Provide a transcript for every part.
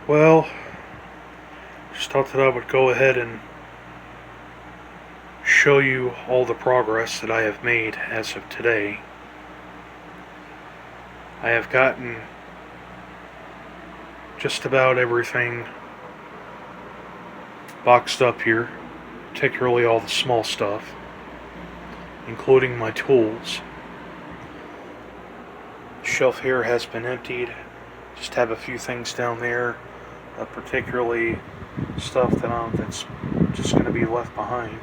Well, just thought that I would go ahead and show you all the progress that I have made as of today. I have gotten just about everything boxed up here, particularly all the small stuff, including my tools. The shelf here has been emptied. Just have a few things down there, particularly stuff that's just going to be left behind.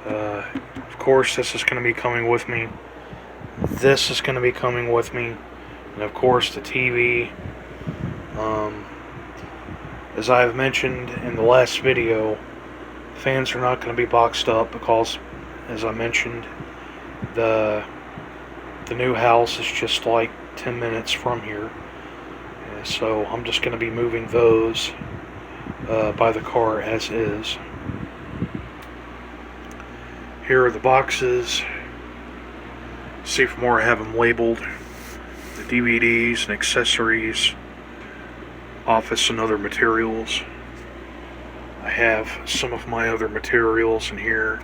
Of course, this is going to be coming with me. This is going to be coming with me, and of course the TV. As I have mentioned in the last video, fans are not going to be boxed up because, as I mentioned, the new house is just like 10 minutes from here. So I'm just going to be moving those by the car as is. Here are the boxes. See from where I have them labeled. The DVDs and accessories, office and other materials. I have some of my other materials in here.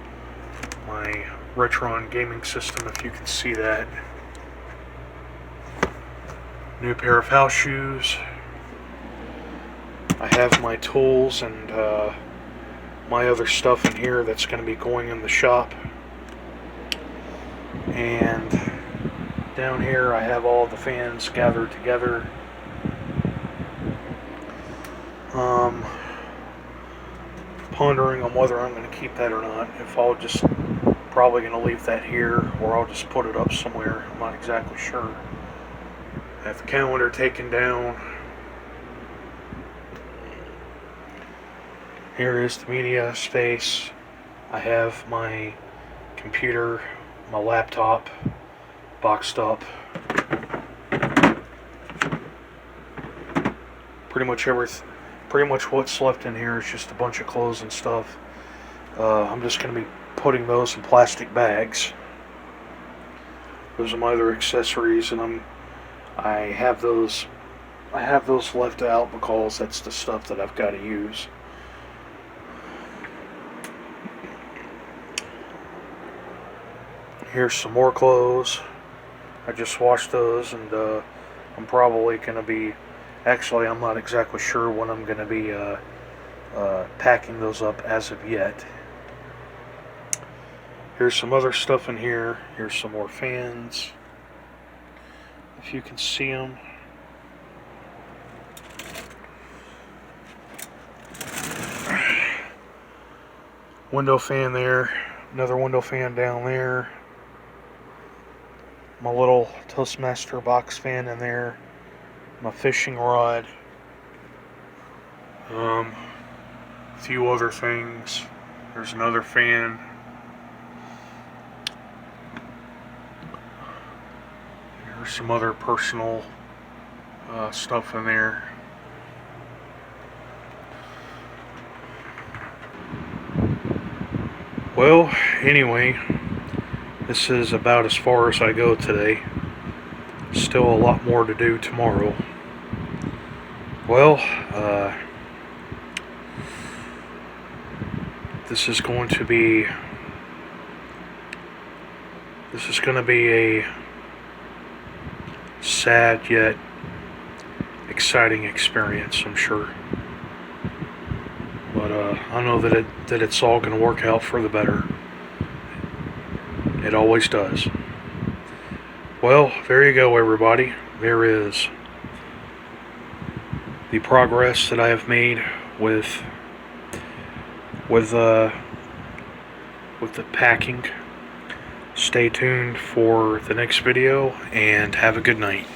My Retron gaming system, if you can see that. New pair of house shoes. I have my tools and my other stuff in here that's going to be going in the shop. And down here I have all the fans gathered together. Pondering on whether I'm going to keep that or not. If I'll just probably going to leave that here, or I'll just put it up somewhere. I'm not exactly sure. I have the calendar taken down. Here is the media space. I have my computer, my laptop boxed up. Pretty much what's left in here is just a bunch of clothes and stuff. I'm just going to be putting those in plastic bags. Those are my other accessories, and I have those left out because that's the stuff that I've got to use. Here's some more clothes. I just washed those, and I'm probably going to be... Actually, I'm not exactly sure when I'm going to be packing those up as of yet. Here's some other stuff in here. Here's some more fans. If you can see them. Window fan there. Another window fan down there. My little Toastmaster box fan in there. My fishing rod. A few other things. There's another fan. There's some other personal stuff in there. Well, anyway, this is about as far as I go today. Still a lot more to do tomorrow. Well, this is going to be a sad yet exciting experience, I'm sure. But I know that it's all going to work out for the better. It always does. Well, there you go, everybody. There is the progress that I have made with the packing. Stay tuned for the next video, and have a good night.